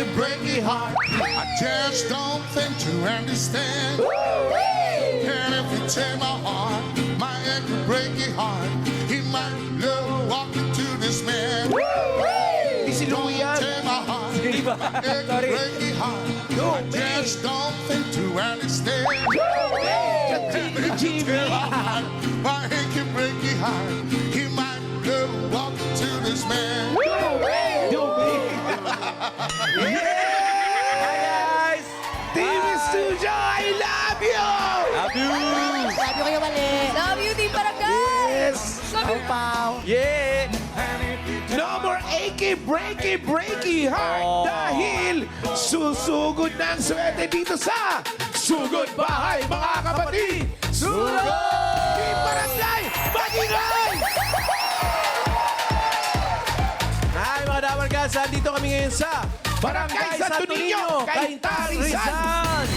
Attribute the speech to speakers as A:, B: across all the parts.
A: it, break it heart. I just don't think to understand. And if you take my heart, my head can break it heart. He might love walking to this man.
B: Di si Louie yan.
A: Take my heart,
C: Di ba?
A: it can
C: Sorry.
A: break it heart. I just don't think to understand.
B: Jimmy.
A: My head can break it heart. He might love walking to this man.
C: Hi, guys!
B: Team Studio, I love you!
C: Love you!
D: Sabi ko kayo mali.
E: Love you, Team Barangay!
B: Yes!
D: Pau.
C: Yeah!
B: No more achy, breaky heart
C: Oh.
B: dahil susugod ng swerte dito sa Sugod Bahay, mga kapatid! Sugod! Team Barangay, magingay!
C: Hi, mga Dabarkas! Dito kami ngayon sa
B: Barangay Santo Niño, Cainta, Rizal.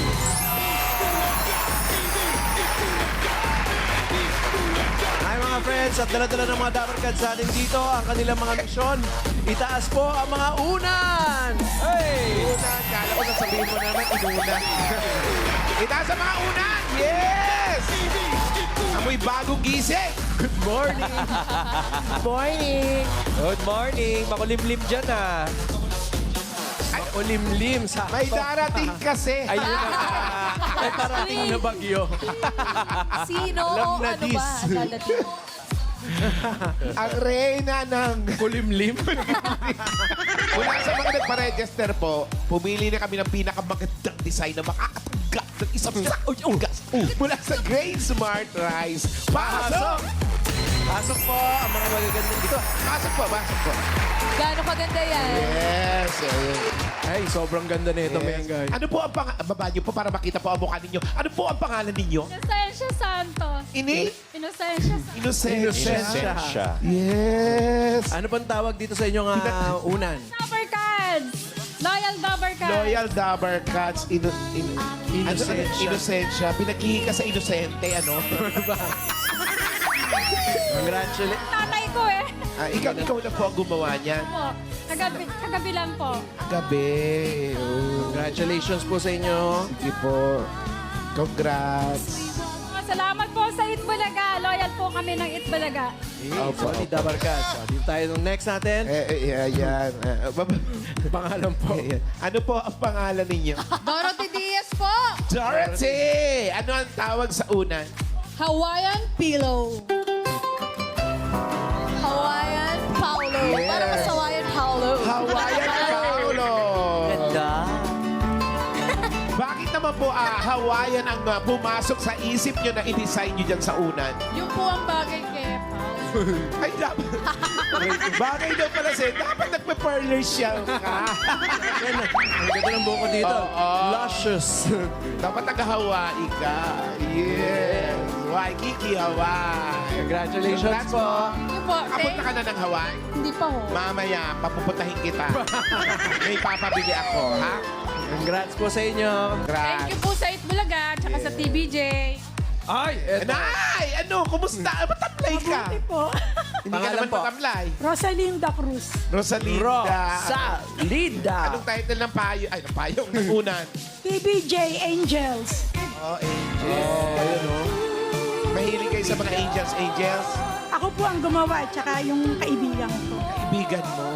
C: Hi, mga friends! At dala-dala ng mga Dabarkas sa atin dito ang kanilang mga misyon. Itaas po ang mga unan! Hey!
B: Unan, kala ko nasabihin mo naman, inuna. Itaas sa mga unan! Yes! Amoy bagong gising!
C: Good morning!
D: Morning.
C: Good morning! Makulimlim dyan, ah! Makulimlim sa...
B: May darating kasi.
C: Ayun na! May parating na bagyo.
E: Sino
C: Alam
E: o
C: na
E: ano
C: this.
E: ba? Dadating.
B: Ang reyna ng...
C: Kulimlim?
B: Mula sa mga nagpa-register po, pumili na kami ng pinakamagandang design na makakatanggap ng isang sakong gas. Mula sa Great Smart Rice. Pasok!
C: Pasok po ang mga magagandang dito.
B: Pasok po, pasok po.
E: Gaano kaganda yan?
B: Yes.
C: Ay, sobrang ganda na ito, Mengay.
B: Ano po ang baba niyo po para makita po ang mukha ninyo? Ano po ang pangalan ninyo?
F: Inocencia Santos.
B: Ini?
F: Inocencia Santos.
B: Inocencia. Yes.
C: Ano pang tawag dito sa inyong unan?
F: Dabber Cards. Loyal Dabber Cards.
B: Loyal Dabber Cats.
C: Inocencia.
B: Inocencia. Pinaghihi ka sa inosente, ano?
C: Congratulations.
F: Tatay ko eh.
B: Ikaw na po ang gumawa niyan.
F: Po. Kagabi lang po.
B: Gabi. Oh.
C: Congratulations po sa inyo.
B: Sige po. Congrats.
F: Salamat po sa Itbulaga. Loyal po kami ng Itbulaga.
C: Opo. Solid Dabarkas. Dito tayo nung next natin.
B: Ayan.
C: Pangalan po.
B: Ayan. Ano po ang pangalan ninyo?
E: Dorothy Diaz po.
B: Dorothy! Ano ang tawag sa unan?
E: Hawaiian Pillow. Hawaiian Paulo.
B: Yes.
E: Para mas Hawaiian Paulo.
B: Hawaiian Paulo.
C: Ganda.
B: Bakit naman po Hawaiian ang pumasok sa isip nyo na i-design nyo dyan sa unan?
F: Yung po ang bagay kay Paul.
B: Ay, dapat. Bagay daw pala sa'yo. Dapat nagpe-parlor siya ka.
C: Ang ganda ng buko dito.
B: Oo.
C: Luscious.
B: Dapat taga-Hawaii ka. Yes. Waikiki, Hawaii.
C: Congratulations
B: Congrats
C: po.
F: Yung po.
B: Kapunta ka na ng Hawaii?
F: Hindi pa ho.
B: Mamaya, papupuntahin kita. May papabili ako, ha?
C: Congrats po sa inyo.
B: Congrats.
F: Thank you po sa Itbulaga at saka sa TBJ.
C: Ay, eto.
B: Nay! Ano? Kumusta? Matamlay ka?
F: po.
B: Hindi ka
C: Pangalan
B: naman
C: po?
B: matamlay.
F: Rosalinda Cruz.
B: Rosalinda.
C: Linda.
B: Anong title ng payo? Ay, ng payong. Ng unan.
F: TBJ Angels.
B: Oh, Angels. Mahilig kayo sa mga Angels.
F: Ako po ang gumawa at saka yung kaibigan ko.
B: Kaibigan mo.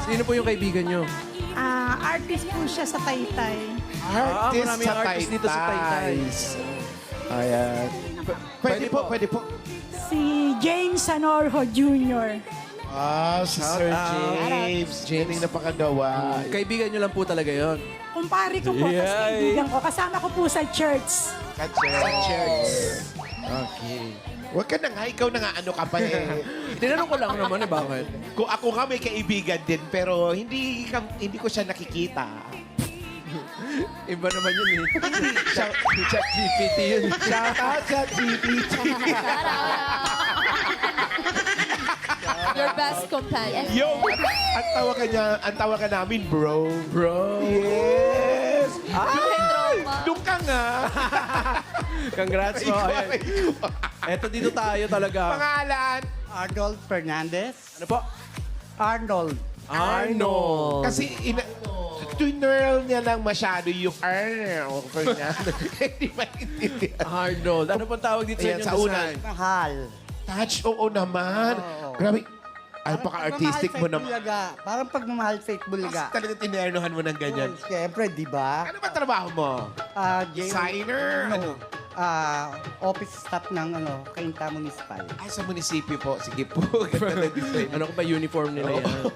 C: Sino po yung kaibigan nyo?
F: Artist po siya sa Taytay.
B: Artist
C: maraming
B: sa
C: artist dito sa Taytay.
B: Ayan. Pwede po.
F: Si James Sanorho Jr.
B: Si Sir James. James napakagawa.
C: Kaibigan nyo lang po talaga yon.
F: Kumpare ko po,
C: Yay!
F: kasi kaibigan ko. Kasama ko po sa church.
B: Sa church. Okay. Huwag ka na nga. Ikaw na nga. Ano ka pa eh.
C: Tinanong ko lang naman eh, bakit?
B: Kung ako nga may kaibigan din, pero hindi ko siya nakikita.
C: Iba naman yun eh. Chat GPT yun.
B: Shout out sa GPT.
E: Your best companion.
B: Yo, ang tawa ka namin, bro. Bro. Yes. Doon ka nga.
C: Congrats po. Ayan. Eto dito tayo talaga.
B: Pangalan.
G: Arnold Fernandez.
C: Ano po?
G: Arnold.
C: Arnold.
B: Kasi Twinirl niya lang masyado yung okay niya. Hindi maintindihan.
C: Arnold. Ano pong tawag dito
B: Ayan,
C: sa
B: sa
C: inyong
B: unan.
C: design?
D: Mahal.
B: Touch, oo naman. Grabe. Alpaka-artistic mo naman.
D: Bulaga. Parang pagmamahal fake bulaga.
B: Talaga tinernohan mo ng ganyan.
D: Siyempre, di ba?
B: Ano ba trabaho mo? Designer? Ano?
D: Office staff ng Cainta Municipal.
B: Ay, sa munisipyo po. Sige po. Ganda na design.
C: Ano ko ba uniform nila yan?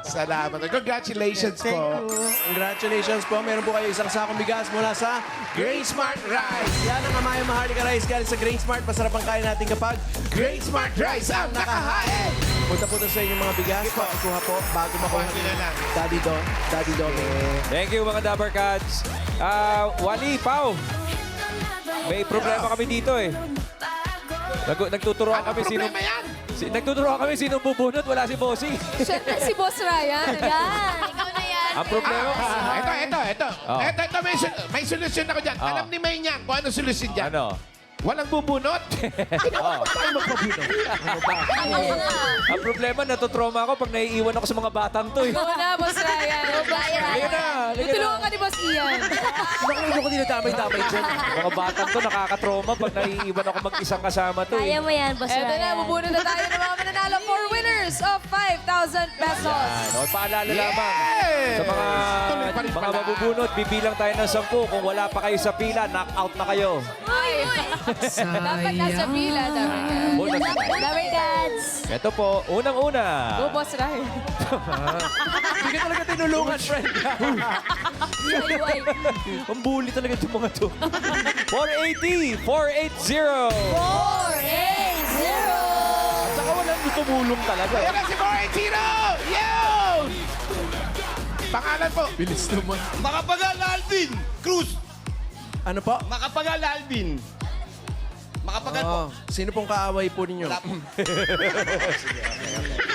B: Salamat. Congratulations po.
C: Congratulations po. Meron po kayo isang sakong bigas mula sa
B: Grain Smart Rice.
C: Yan ang Amaya Maharlika Rice galing sa Grain Smart. Masarap ang kain natin kapag
B: Grain Smart Rice ang nakahain.
C: punta po sa inyong mga bigas. Pakikuha po bago makuha
B: Kuha nila lang.
C: Daddy Domi.
G: Thank you mga Dabber Cats. Wally, Pau. May problema kami dito eh. Nagtuturoan kami sino...
B: Problema yan.
G: Nagtuturoan kami sino bubunot, wala si Bossing.
E: Siyempre si Boss Ryan.
F: Yan, ikaw na yan.
G: Ang problema...
B: Ito.
G: Oh.
B: Ito, may solusyon ako dyan.
G: Oh.
B: Alam ni May niya kung ano solusyon dyan.
G: Ano?
B: Walang bubunot.
G: Oh.
B: Tayo magpabunot.
G: Ang problema, natutroma ako pag naiiwan ako sa mga batang to eh.
E: Go na, Boss Ryan. Go, Boss
G: Halika
E: Ryan.
G: na, halika
E: Tutulungan
G: na.
E: ka ni Boss Ian.
C: Bakit ko dinadamay-damay dyan?
G: Mga batang to, nakakatroma pag naiiwan ako mag-isang kasama to eh.
F: Kaya mo yan, Boss
E: Eto na,
F: Ryan.
E: bubunod na tayo ng mga mananalo for winners of 5,000 pesos.
G: Ano, paalala lamang sa mga
B: Tuloy pa rin
G: mga
B: pala.
G: mabubunot, bibilang tayo ng 10. Kung wala pa kayo sa pila, knock out na kayo.
E: Ay, dapat nasa pila.
F: Dabber Cats.
G: Ito po, unang-una.
E: Go, Boss Ryan.
C: Hindi ka talaga tinulungan, friend.
E: DIY.
G: Ang bully talaga itong mga to. 480! 480!
E: 480.
G: Saka walang tumulong talaga.
B: Ayan na si 480! Yun! Pangalan po.
C: Bilis naman.
H: Makapagal Alvin Cruz.
C: Ano po?
H: Makapagal Alvin. Makapagal po.
C: Sino pong kaaway po ninyo?
H: Wala po.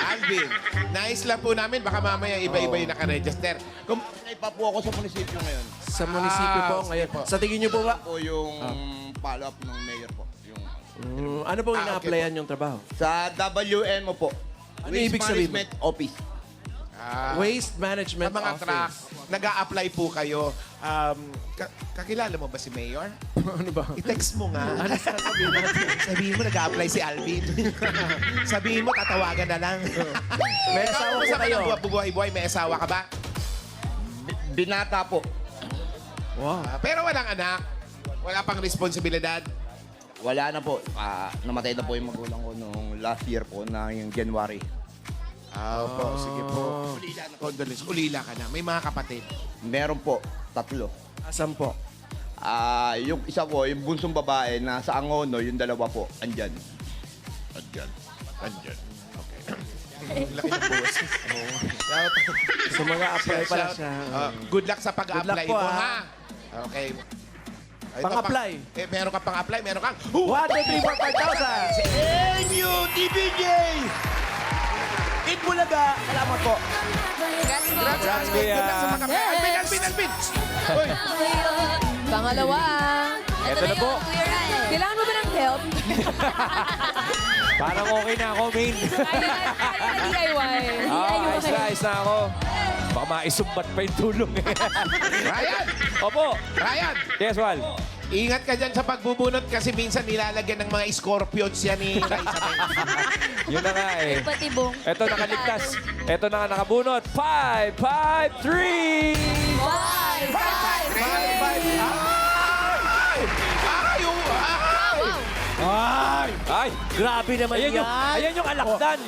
B: Alvin, nais lang po namin. Baka mamaya iba-iba yung nakaregister. Kung
H: Naipa po ako sa munisipyo ngayon.
C: Sa munisipyo po ngayon. Sa tingin niyo po ba?
H: Po yung follow-up ng mayor po. Yung,
C: Ano pong
B: okay
C: ina-applyan yung trabaho?
H: sa WM mo po.
C: Ano
H: Waste
C: ibig sabihin mo?
H: Management Office.
C: Waste Management
B: sa mga
C: Office.
B: truck, nag-a-apply po kayo. Kakilala mo ba si Mayor?
C: Ano ba?
B: I-text mo nga.
C: Ano sasabihin natin?
B: Sabihin mo, nag-a-apply si Alvin. Sabihin mo, tatawagan na lang.
C: May
B: Ikaw,
C: asawa po
B: kumusta ka
C: kayo.
B: ng buhay-buhay? May asawa ka ba?
H: Binata po.
C: Wow.
B: Pero walang anak. Wala pang responsibilidad.
H: Wala na po. Namatay na po yung magulang ko nung last year po na yung January.
B: Po, sige po. Condolence. Ulila ka na. May mga kapatid.
H: Meron po, 3.
C: Asan po?
H: Yung isa po, yung bunsong babae na sa Angono, yung dalawa po, andyan.
B: Andyan. Okay. Laki ng boses.
C: So mag-a-apply pala siya.
B: Good luck sa pag-a-apply
C: Good luck po,
B: mo,
C: ha?
B: ha? Okay. Ito,
C: Pang-apply.
B: Meron kang pang-apply, meron kang...
C: 1, 2, 3, 4, 5,000!
H: Enyo TVJ!
C: Itbulaga! Salamat po.
B: Congrats,
G: Kuya.
B: Good luck sa pag-apply. Alvin! Uy,
E: Pangalawa.
G: Ito na po.
E: Kailangan mo ba ng help?
G: Parang okay na ako, main.
E: DIY.
G: Ayos na ako. Baka maisumbat pa yung tulong eh.
B: Ryan!
G: Opo.
B: Ryan!
G: Yes, Wal.
B: Ingat ka dyan sa pagbubunot kasi minsan nilalagyan ng mga scorpions yan ni Raisa.
G: Yun na nga eh.
F: Patibong.
G: Ito nakaligtas. Ito na nga nakabunot. 5, 5, 3!
E: 5, 5, 3.
G: Ay!
C: Grabe naman
G: Ayan yung, ayan yung alakdan.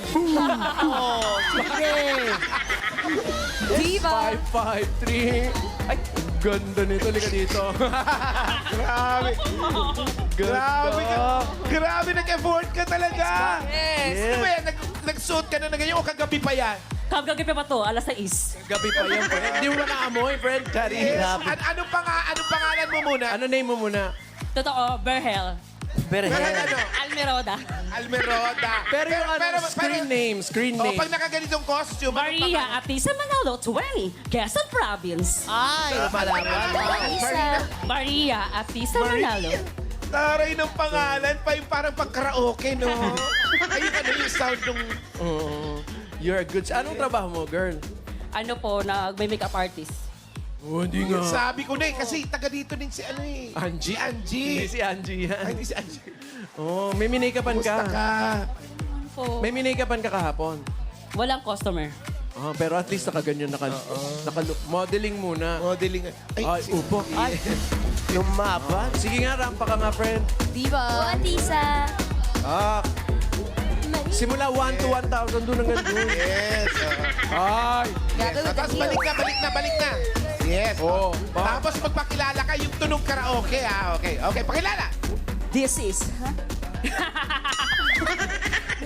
E: Diva.
C: 5, 5, 3. Ay, ganda nito. Lika dito.
B: Grabe! Grabe ka! Grabe, nag-effort ka talaga!
E: Yes.
B: Ano ba yan? Nag-suit ka na ganyan o kagabi pa yan?
I: Kagabi pa to, alas 6.
C: Gabi pa yan, friend. Hindi mo ba naamoy, friend? Kari.
B: Anong pangalan mo muna?
C: Ano name mo muna?
I: Totoo, Berhel.
B: Pero ano?
I: Almeroda.
B: Almeroda.
C: Pero yung ano, screen name.
B: Pag nakaganitong costume, anong
I: Maria Atisa Manalo, 20. Quezon Province.
C: Ay, malaman.
I: Maria Atisa Manalo.
B: taray ng pangalan pa yung parang pag-karaoke, no? Ayun, ano yung sound nung...
C: You're a good... Anong trabaho mo, girl?
I: Ano po, may makeup artist.
C: Oh, hindi nga.
B: Sabi ko na eh, kasi taga dito din si ano eh.
C: Angie?
B: Si Angie.
C: Hindi si Angie yan.
B: Ay, hindi si Angie.
C: Oh, may minikapan
B: Kumusta
C: ka.
B: ka?
I: Po.
C: May minikapan ka kahapon.
I: Walang customer.
C: Ah, pero at least nakaganyan, modeling muna.
B: Modeling.
C: Ay, upo. Ay, lumaban. Sige nga, rampa ka nga, friend.
E: Diba?
F: Atisa.
C: Ah, simula 1 to 1,000 doon hanggang doon.
B: Yes.
C: Ay,
E: Gagawin
B: Tapos balik na. Yes.
C: Oh,
B: Tapos magpakilala ka yung tunog karaoke ah. Okay, pakilala.
I: This is...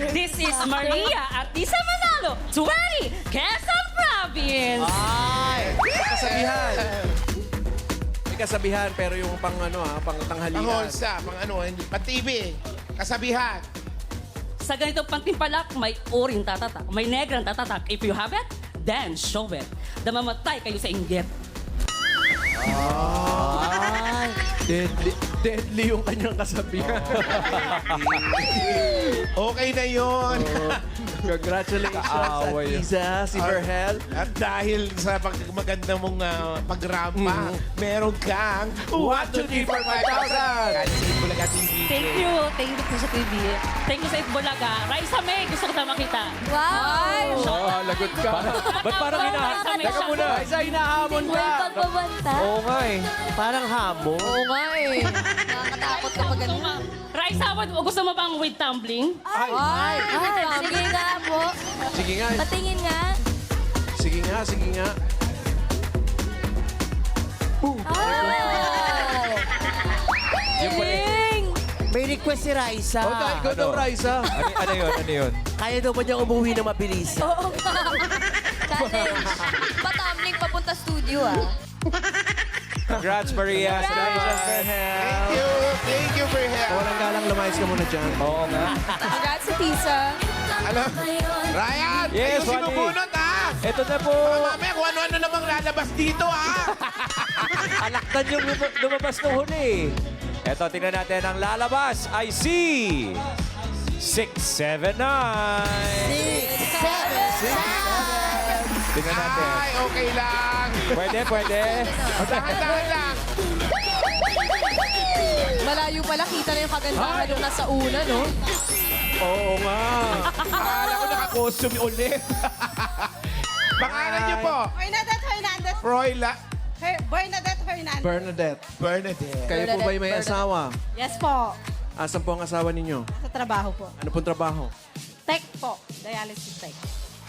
I: This is Maria at Tisa Manalo, 20, Quezon Province.
C: may kasabihan. May kasabihan, pero yung pang pang tanghalian.
B: Pangholsa, pang TV. Kasabihan.
I: Sa ganitong pantimpalak, may uring tatatak, may negrang tatatak. If you have it, then show it. Damamatay kayo sa inggit.
C: Deadly yung kanyang kasabihan.
B: Okay na yun.
C: Congratulations,
G: Kaaway.
C: Atiza, si Verhel.
B: At dahil sa maganda mong pagrampa, meron kang 1, 2, 3, 4, 5,000. Galing sa Itbulaga TV.
I: Thank you. Thank you po sa TV. Thank you sa Itbulaga. Raisa May, gusto ko na makita.
E: Wow!
G: Oh, lagot ka. Ba't parang Teka muna.
C: Isa, hinahamon ka.
F: Pagbabanta.
G: Oo nga eh.
C: Parang hamon.
E: Oo nga eh. Nakakatakot kapag ganun.
I: Raisa, gusto mo bang with tumbling?
E: Ay!
F: Sige nga po.
C: Sige nga.
F: Patingin nga.
C: Sige nga, sige nga.
G: Yung pala.
J: May request si Raisa.
C: O, ikaw daw, Raisa.
G: Ano yun?
J: Kaya daw ba niya umuwi na mabilis?
E: Oo nga. Challenge. Patamling papunta studio ah.
G: Congrats, Maria.
C: Congratulations, Verhel.
B: Thank you for help.
C: Walang galang, lumayas ka muna dyan.
G: Oo nga.
E: Congrats sa Tisa.
B: Ano? Ryan,
G: Yes,
B: kayo
G: Wally.
B: sinubunot ah.
G: Ito na po.
B: Baka mamaya kung ano-ano namang lalabas dito ah.
G: Alaktan yung lumabas ng huli. Ito, tingnan natin ang lalabas. I see 679. Tingnan natin.
B: Ay, okay lang.
G: Pwede.
B: Dahan-dahan lang.
E: Malayo pala, kita na yung kagandahan nung nasa una, no?
C: Oo nga.
B: Akala ko naka-costume ulit. Pangalan niyo po?
D: Bernadette Hernandez.
B: Froyla.
D: Bernadette Hernandez.
C: Bernadette,
B: Bernadette.
C: kayo po ba'y may asawa?
D: Yes po.
C: Asan po ang asawa ninyo?
D: Sa trabaho po.
C: Ano pong trabaho?
D: Tech po. Dialysis tech.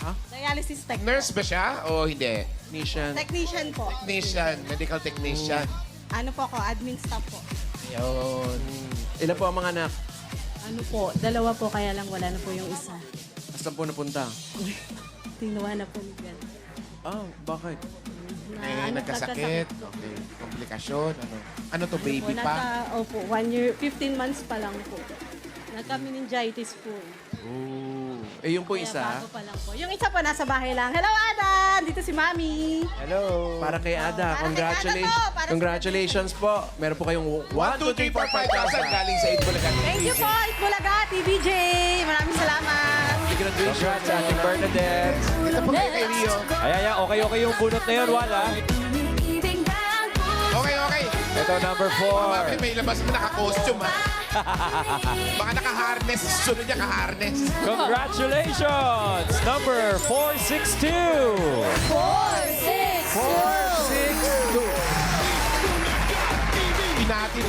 C: Ha?
D: Dialysis tech.
B: Nurse ba siya o hindi?
C: Nishan.
D: Technician po.
B: Technician, medical technician.
D: Ano po ako? Admin staff po.
B: Ayun.
C: Ilan po ang mga anak?
D: Ano po? Dalawa po, kaya lang wala na po yung isa.
C: Asan po napunta?
D: Tinuha na po ni Ben.
C: Ah, bakit?
B: Nagkasakit. Okay. Komplikasyon. Ano to, baby
D: Po,
B: pa?
D: Opo, 1 year, 15 months pa lang po. Nagka-meningitis po.
C: Oh. Eh, yung po
D: Kaya
C: isa,
D: bago pa lang po. Yung isa po, nasa bahay lang. Hello, Ada! Dito si Mami.
B: Hello.
C: para kay Ada.
D: Para kay Ada to, para sa-
C: Congratulations po. Meron po kayong
B: 1, 2, 3, 4, 5,000 galing sa Itbulaga.
D: Thank you po, Itbulaga, TVJ. Maraming salamat.
G: Congrats sa ating Bernadette.
B: Ito po kayo kay Rio.
G: Ayan, okay yung bunot na yun, Wala.
B: Okay.
G: Ito, number
B: Mami,
G: 4.
B: may labas mo naka-costume ha. Baka naka-harness. Sunod niya ka-harness.
G: Congratulations! Number 462.
B: 462. Pinatin.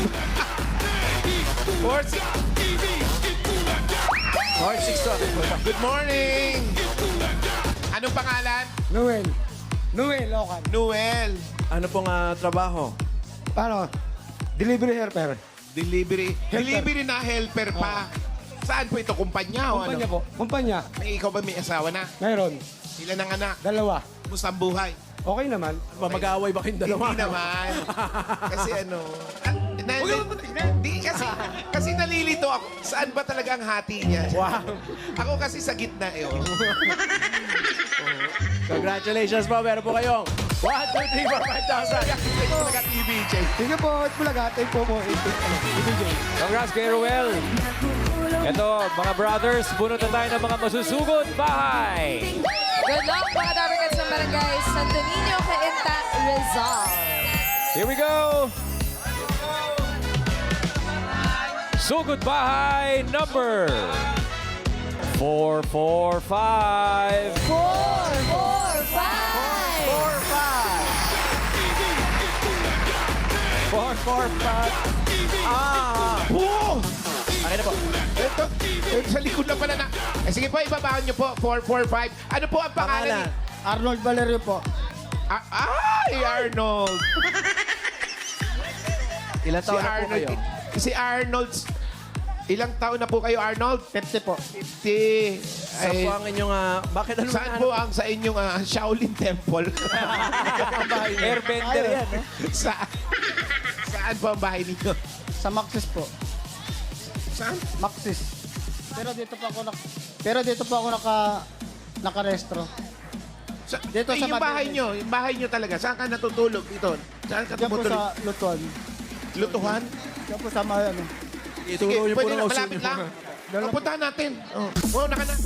B: 462. Good morning. Anong pangalan?
K: Noel. Noel, Locan.
B: Noel.
C: Ano pong trabaho?
K: Paano? Delivery helper.
B: Delivery. Delivery na helper pa. Saan po ito? Kumpanya o
K: Kumpanya
B: ano?
K: po. Kumpanya.
B: May ikaw ba may asawa na?
K: Meron.
B: Ilan ang anak?
K: 2.
B: Kumusta ang buhay?
K: Okay naman.
C: Mag-aaway ba kayong dalawa?
B: Hindi naman. Kasi kasi nalilito ako. Saan ba talaga ang hati niya?
C: Wow.
B: Ako kasi sa gitna eh. Oh.
C: Congratulations po. Meron po kayong 1, 2, 3, 4, 5,000.
B: Talaga TVJ.
K: Sige po, Itbulaga. Thank po po. TVJ.
G: Congrats kay Ruel. Ito, mga brothers, bunot na tayo ng mga masusugod bahay.
E: Good luck mga Dabarkads sa Barangay Santo Niño, Cainta, Rizal.
G: Here we go! Sugod bahay number 445.
E: 4, 4, 5.
C: 4, 4, 5.
B: Okay na po. Ito, sa likod na pala na. Sige po, ibabahan niyo po. 445. Ano po ang pangalan?
C: Pangalan.
K: Arnold Valerio po.
B: Ay, Arnold.
C: Ilan taon na po kayo?
B: Si Arnold. Ilang taon na po kayo, Arnold?
K: 50 po.
B: 50.
C: Saan po ang inyong... bakit ano
B: Saan po ang sa inyong Shaolin Temple?
G: Airbender yan, no?
B: Saan po ang bahay ninyo?
K: Sa Maxis po.
B: Saan?
K: Maxis. Pero dito po ako nakarestro. Dito sa
B: yung bahay
K: Madrid.
B: nyo, yung bahay nyo talaga. Saan ka natutulog dito? Saan ka
K: Diyan po
B: tumutulog?
K: sa Lutuan.
B: Lutuhan?
K: Diyan po sa mga ano.
C: Ituro niyo po
B: pwede
C: ng
B: na,
C: uso
B: malapit
C: niyo.
B: lang. Pupuntahan natin. Oh, naka na.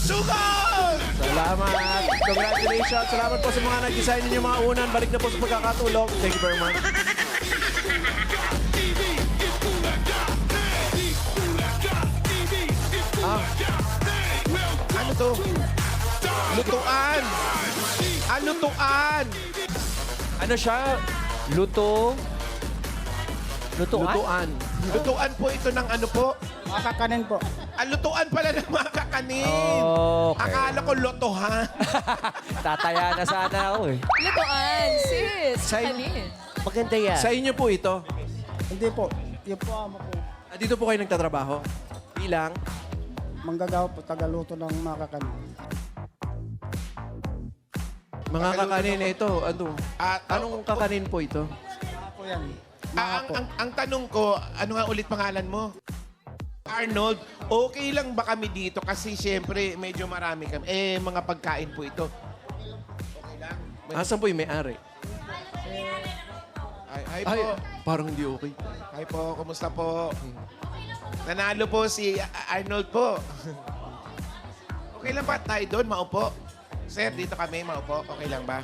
B: Sugod!
C: Salamat. Congratulations. Salamat po sa mga nag-design ninyo mga unan. Balik na po sa pagkakatulog. Thank you very much.
B: Ano to? Lutuan! Lutuan!
G: Ano siya? Luto? Lutuan?
C: Lutuan.
B: Lutuan po ito ng ano po?
K: Makakanin po.
B: Lutuan pala ng mga kakanin.
G: Okay.
B: Akala ko lotohan.
G: Tataya na sana ako eh.
E: Lutuan, sis. Kanin.
J: Maganda yan.
C: Sa inyo po ito.
K: Hindi po. Yung po amo po.
C: Dito po kayo nagtatrabaho. Bilang.
K: Manggagawa po. Tagaluto ng makakanin.
C: Mga kakanin ito. Ano?
B: At
C: Anong kakanin po ito?
K: Ako yan.
B: ang tanong ko, ano nga ulit pangalan mo? Arnold, okay lang ba kami dito? Kasi siyempre, medyo marami kami. Mga pagkain po ito. Okay lang?
C: Asan po yung may-ari?
B: Hi po.
C: Parang hindi okay.
B: Hi po, kumusta po? Nanalo po si Arnold po. Okay lang ba tayo doon? Maupo? Sir, dito kami, maupo. Okay lang ba?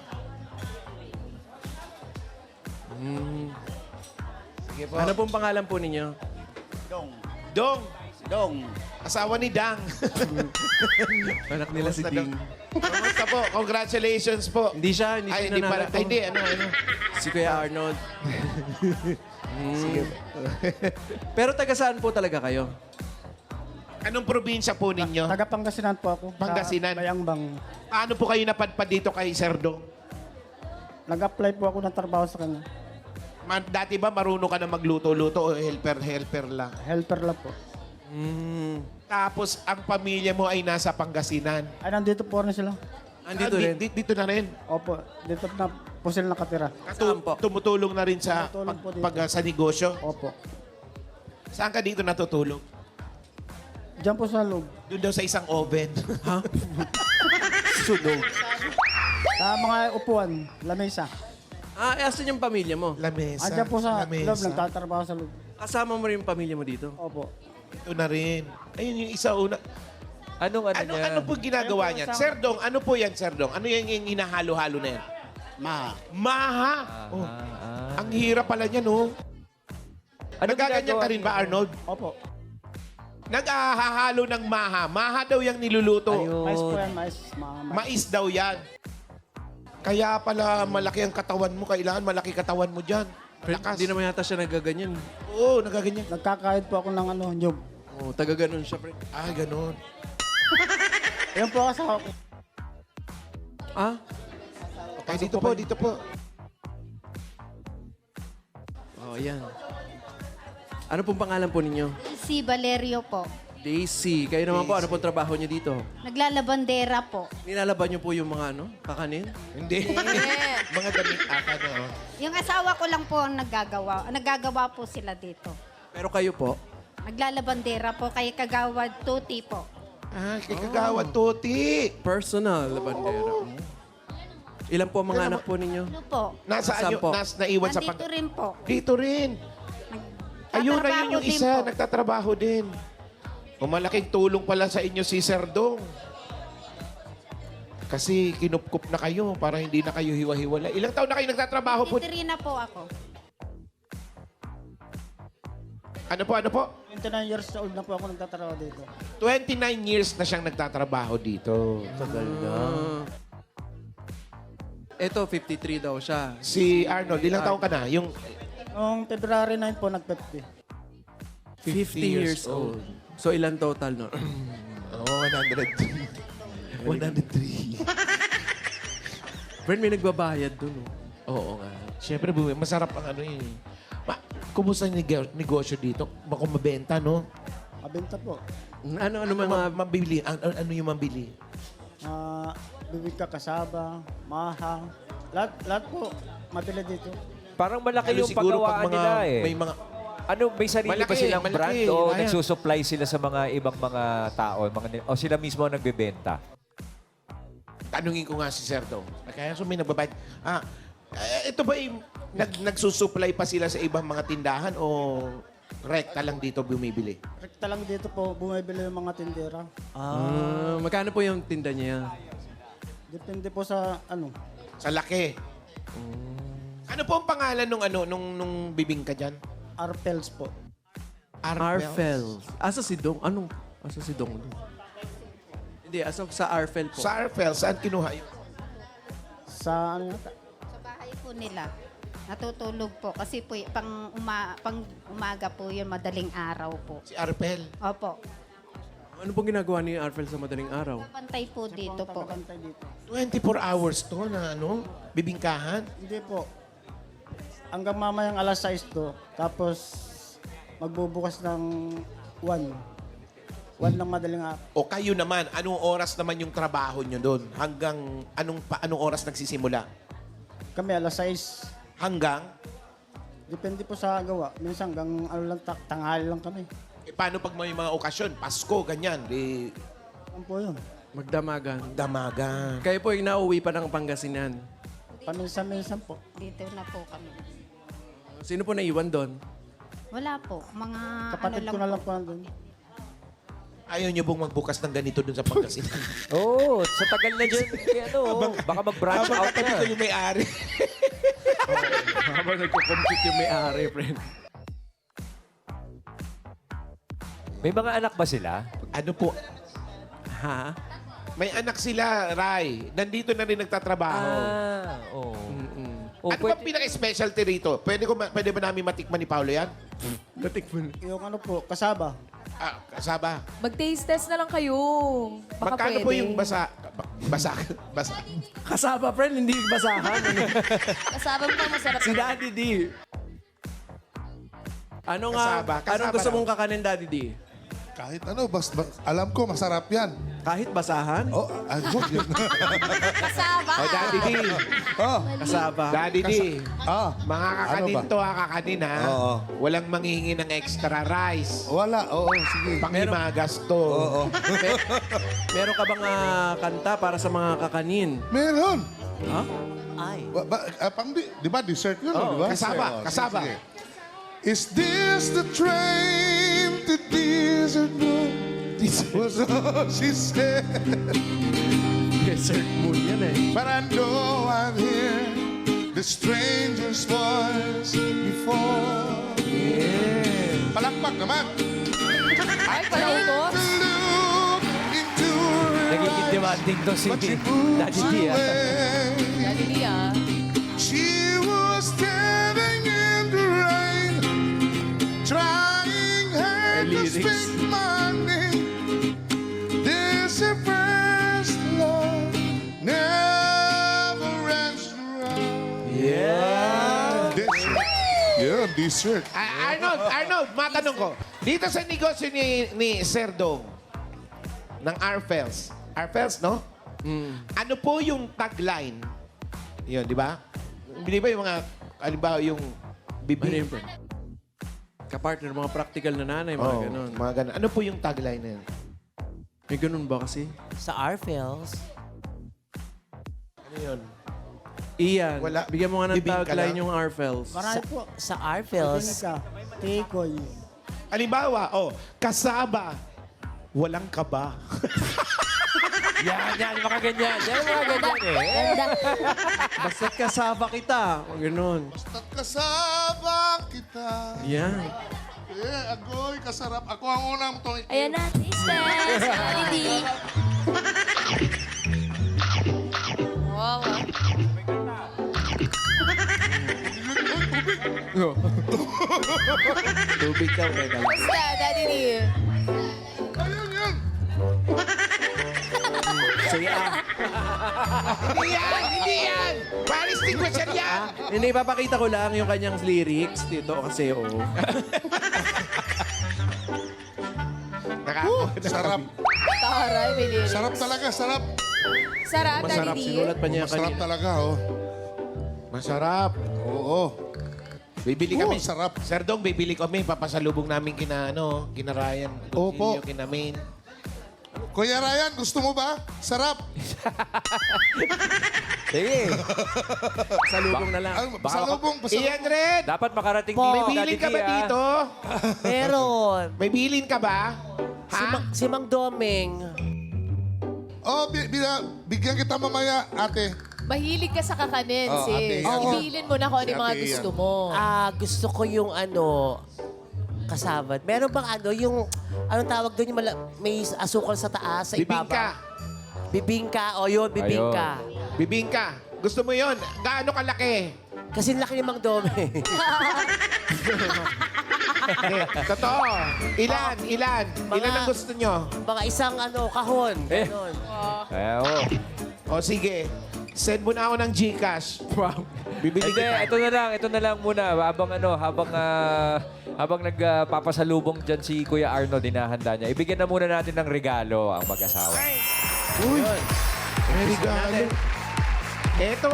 B: Sige po.
C: Ano pong pangalan po ninyo?
B: Dong. Asawa ni Dang.
C: Anak nila si
B: Kumusta,
C: Ding.
B: Dong? Kumusta po? Congratulations po.
C: Hindi siya
B: Ay, hindi pala.
C: nanalo
B: Ay,
C: to.
B: hindi. Ano?
C: Si Kuya Arnold.
B: Sige.
C: Pero taga saan po talaga kayo?
B: Anong probinsya po ninyo?
K: Taga Pangasinan po ako.
B: Pangasinan?
K: Sa Bayangbang.
B: Paano po kayo napadpad dito kay Sir Dong?
K: Nag-apply po ako ng trabaho sa kanya.
B: Dati ba marunong ka na magluto-luto o helper lang?
K: Helper lang po.
B: Tapos ang pamilya mo ay nasa Pangasinan.
K: Ay, nandito po rin sila.
C: Andito rin.
B: Dito na rin.
K: Opo, dito na po sila nakatira.
C: Saan po?
B: Tumutulong na rin sa
K: Tumutulong po dito.
B: sa negosyo.
K: Opo.
B: Saan ka dito natutulog?
K: Diyan po sa loob.
B: Doon daw sa isang oven.
C: Sunog.
K: Mga upuan, lamesa.
C: Asan yung pamilya mo?
B: Lamesa.
K: Andiyan po sa
B: lamesa.
K: loob, nagtatrabaho sa loob.
C: Kasama mo rin yung pamilya mo dito?
K: Opo.
B: Ito na rin. Ayun yung isa una.
G: Anong ano niya?
B: Ano po ginagawa
K: Ayun po,
B: niyan?
K: sa-
B: Sir Dong, ano po yan, Sir Dong? Ano yung hinahalo-halo na yan? Maha. Oh. Ang hirap pala niya, no? Nagaganyan ka rin ba, Arnold?
K: Opo.
B: Nag-ahahalo ng maha. Maha daw yung niluluto.
K: Mais po yan, mais.
B: Mais daw yan. Kaya pala malaki ang katawan mo. Kailangan malaki katawan mo dyan. Malakas.
C: Hindi naman yata siya nagaganyan.
B: Oo, nagaganyan.
K: Nagkakahid po ako ng nyug.
C: Oh, taga ganun siya, pre.
B: Ah, ganun.
K: Ayun po asawa ko.
C: Ah?
B: Okay, dito po, dito po.
C: Oh, yan. Ano pong pangalan po ninyo?
F: Si Valerio po.
C: Daisy. Kayo naman po, ano pong trabaho niyo dito?
F: Naglalabandera po.
C: Nilalaban niyo po yung mga kakanin?
B: Hindi. Mga damit ata, no?
F: Yung asawa ko lang po ang naggagawa. Naggagawa po sila dito.
C: Pero kayo po?
F: Naglalabandera po kay Kagawad Tuti po.
B: Ah, kay Kagawad Tuti.
C: Personal bandera. Ilan po ang mga anak po ninyo?
F: Ano po?
B: Nasaan
C: Saan po?
B: naiwan sa
F: Nandito rin po.
B: Dito rin. Ayun na yun yung
F: din
B: isa.
F: po.
B: Nagtatrabaho din. O malaking tulong pala sa inyo si Sir Dong. Kasi kinupkup na kayo para hindi na kayo hiwa-hiwala. Ilang taon na kayo nagtatrabaho po?
F: 23 na po ako.
B: Ano po?
K: 29 years old na po ako nagtatrabaho dito.
B: 29 years na siyang nagtatrabaho dito.
C: Tagal na. Ito, 53 daw siya.
B: Si Arnold, ilang taon ka na? Yung
K: Noong February 9 po, nag-50.
C: 50 years old. So, ilan total, no?
B: 103. 103.
C: Friend, may nagbabayad dun, no?
B: Oo nga. Siyempre, masarap ang ano eh. Kumusta yung negosyo dito? Kung mabenta, no?
K: Mabenta po.
C: Ano mga...
B: Mabili. Ano yung mabili?
K: Bibig ka kasaba, mahang. Lahat po, mabili dito.
G: Parang malaki yung
B: siguro pag
G: paggawaan nila eh.
B: May mga...
G: Ano, may sarili ba
B: Malaki,
G: silang
B: malaki.
G: brand o
B: Kaya.
G: nagsusupply sila sa mga ibang mga tao? O sila mismo ang nagbebenta?
B: Tanungin ko nga si Sir Dong. Kaya so may nagbabayad. Ito ba yung nagsusupply pa sila sa ibang mga tindahan o rekta lang dito bumibili?
K: Rekta lang dito po, bumibili yung mga tindera.
C: Magkano po yung tinda niya?
K: Depende po sa
B: Sa laki. Ano po ang pangalan nung bibing ka dyan?
K: Arpels po.
C: Arfel. Asa si Dong? Asa si Dong? Hindi, sa Arfel po.
B: Sa Arfel, saan kinuha yun?
K: Sa yata?
F: Sa bahay po nila. Natutulog po kasi po pang umaga po yun, madaling araw po.
B: Si Arfel.
F: Opo.
C: Ano pong ginagawa ni Arfel sa madaling araw?
F: Pantay po dito po.
K: Pantay dito.
B: 24 hours to na bibingkahan.
K: Hindi po. Hanggang mamayang alas 6 to. Tapos magbubukas ng 1. 1 ng madaling araw.
B: O kayo naman, anong oras naman yung trabaho nyo doon? Hanggang anong oras nagsisimula?
K: Kami alas 6.
B: Hanggang?
K: Depende po sa gawa. Minsan hanggang tanghali lang kami.
B: Paano pag may mga okasyon? Pasko, ganyan.
K: Ano po yun?
C: Magdamagan.
B: Damagan.
C: Kayo po yung nauwi pa ng Pangasinan.
K: Paminsan-minsan po.
F: Dito na po kami.
C: Sino po naiwan doon?
F: Wala po. Mga
K: Kapatid ko na lang po nandun.
B: Ayaw nyo bang magbukas ng ganito dun sa Pangasinan?
G: Oo, sa tagal na dyan. Baka mag-branch out
B: Katabi ko
G: na.
B: yung may-ari.
C: Habang nagko-compute yung may-ari, friend.
G: May mga anak ba sila?
B: Ano po?
C: Ha?
B: May anak sila, Rai. Nandito na rin nagtatrabaho.
G: Oo.
B: Ano ba pinaka-specialty rito? Pwede ba namin matikman ni Paolo yan?
C: Natikman.
K: Yung po, kasaba.
B: Kasaba.
E: Mag-taste test na lang kayo. Baka
B: Magkano
E: pwede.
B: po yung basa? Basa.
C: Kasaba, friend, hindi basahan.
E: Kasama mo masarap.
C: Si Daddy D. Ano
B: Kasaba
C: anong gusto
B: lang.
C: mong kakanin, Daddy D?
A: Kahit ano, alam ko masarap yan.
C: Kahit basahan?
A: Oh, good yun.
F: Kasaba!
B: O, Daddy D.
A: oh,
C: Kasaba.
B: Daddy D. Mga kakanin
A: Ano ba?
B: to, kakanin ha.
A: Oo.
B: Walang manghihingi ng extra rice.
A: wala. Oo, sige.
B: Panghimagas to.
A: Oo.
C: Meron ka bang kanta para sa mga kakanin?
A: Meron.
C: Ha?
J: Ay.
A: Di ba dessert yun? di ba?
B: kasaba,
A: Sige,
B: kasaba.
A: sige. Is this the train to desert moon? Was all she said.
C: Desert moon yan eh.
A: But I know I've heard the stranger's voice before. Palakpak naman.
E: Ay, palangkos.
A: To look into her
G: Nagiging demanding to si
A: but she moves
G: Daddy D.
A: away.
E: Daddy D, ah.
A: She was standing in the rain, trying hard to
C: lyrics.
A: speak my name. This is first love, never ends dry.
C: Yeah.
A: Dessert.
B: Arnold, matanong ko. Dito sa negosyo ni Sir Dong, ng Arfels. Arfels, no? Ano po yung tagline? Yun, di ba? Di ba yung mga, halimbawa yung
C: Ano
B: bibig?
C: yun, friend? Kapartner, mga practical na nanay, mga
B: Oo,
C: ganon.
B: mga ganun. Ano po yung tagline na yun?
C: May ganun ba kasi?
J: Sa Arfels.
B: Ano yun?
C: Iyan,
B: Wala.
C: bigyan mo nga ng
B: Bibing ka
C: tagline
B: lang?
C: yung Arfels.
K: Marami po.
J: Sa
K: Tinig
J: Arfels.
K: ka. Tikoy.
B: Halimbawa, kasaba, walang kaba.
G: Yan, mga ganyan. Yan, mga ganyan eh.
C: Basta't kasama kita. O ganun.
A: Basta't kasama kita.
C: Yan.
A: Agoy, kasarap. Ako ang unang tong
E: Ayan na, sisters. Didi. Wow.
C: Tubig daw.
E: Basta, Daddy D.
A: Ayun yan.
C: Sige
B: Hindi yan! Paris signature yan!
C: Hindi, papakita ko lang yung kanyang lyrics dito kasi
A: Sarap.
E: Taray, Billy.
A: Sarap talaga, sarap.
E: Sarap,
C: Masarap.
E: Daddy D.
C: Sinulat pa niya
A: Masarap
C: kanina.
A: talaga, oh.
B: Masarap.
A: Oo.
B: Bibili kami.
A: Sarap.
B: Sir Dong, bibili kami. Papasalubong namin kina Ryan.
A: Opo.
B: Kina Main.
A: Kuya Ryan, gusto mo ba? Sarap.
G: Sige.
C: Salubong na lang.
A: Pasalubong,
B: Ian Red!
G: Dapat makarating
B: May
G: dito,
B: bilin
G: Daddy
B: ka ba
G: D, ah.
B: dito?
J: Meron.
B: May bilin ka ba?
J: Si Mang Doming.
A: Oh, bigyan kita mamaya, ate.
E: Mahilig ka sa kakanin,
A: Oh, Ate
E: sis.
A: Ian.
E: Ibilin mo na kung ano yung mga
A: Ate Ian.
E: gusto mo.
J: Gusto ko yung kasabad. Meron bang yung, anong tawag doon, yung may asukal sa taas, sa
B: Bibingka.
J: ibaba? Bibingka. O yun, bibingka.
B: Bibingka. Gusto mo yon? Gaano kalaki?
J: Kasi laki ni Mang Doming.
B: Hindi. Totoo. Ilan? Ilan ang gusto nyo?
J: Mga isang kahon.
G: Eh.
J: Ganon.
G: Oo.
B: O sige. Send mo na ako ng GCash. Bibili
G: Hindi,
B: kita.
G: ito na lang muna. Habang nagpapasalubong dyan si Kuya Arnold, dinahanda niya. Ibigyan na muna natin ng regalo ang mag-asawa.
B: Uy! May regalo. Eto.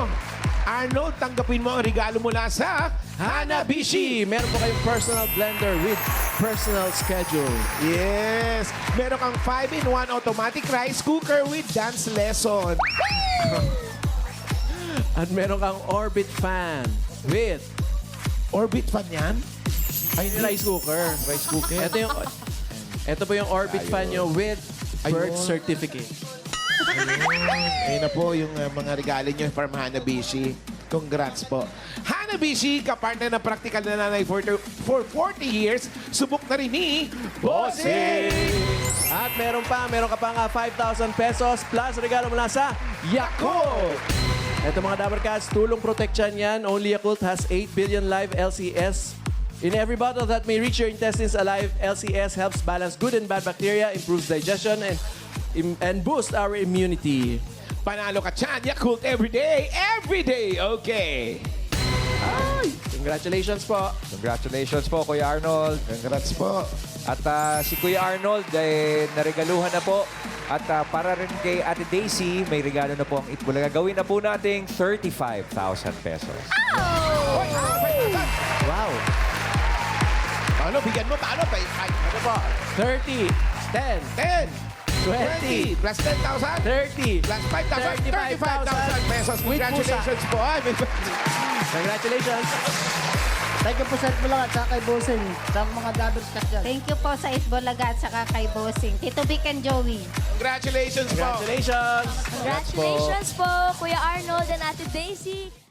B: Arnold, tanggapin mo ang regalo mula sa Hanabishi.
C: Meron po kayong personal blender with personal schedule.
B: Yes! Meron kang 5-in-1 automatic rice cooker with dance lesson.
C: At meron kang Orbit fan with
B: Orbit fan yan?
C: ay rice cooker.
B: Rice cooker?
C: Ito po yung Orbit fan nyo with birth
B: Ayun.
C: certificate.
B: Ayun na po yung mga regalo nyo from Hanabishi. Congrats po. Hanabishi, kapartner ng practical na nanay for 40 years, subok na rin ni Bossing!
C: At meron ka pa nga 5,000 pesos plus regalo mula sa Yakult. Ito mga Dabber Cats, tulong protection yan. Only Yakult has 8 billion live LCS. In every bottle that may reach your intestines alive, LCS helps balance good and bad bacteria, improves digestion, and boost our immunity.
B: Panalo ka dyan, Yakult every day, okay.
C: Congratulations po.
G: Congratulations po, Kuya Arnold.
B: Congrats po.
G: At si Kuya Arnold, naregaluhan na po. At para rin kay Ate Daisy, may regalo na po ang Itbulaga. Gawin na po nating 35,000 pesos.
C: Wow.
B: Paano, bigyan mo, paano? Ano po?
C: 30, 10,
B: 10, 20, plus 10,000,
C: 30,
B: plus 5,000, 35,000 pesos.
C: With
B: Congratulations po. Ay,
C: Congratulations.
K: Thank you po sa Itbulaga at saka kay Bossing. Sa mga Dabber Cats dyan.
F: Thank you po sa Itbulaga at saka kay Bossing. Tito Vic and Joey.
B: Congratulations po.
C: Congratulations.
E: Congratulations po, Kuya Arnold and Ate Daisy.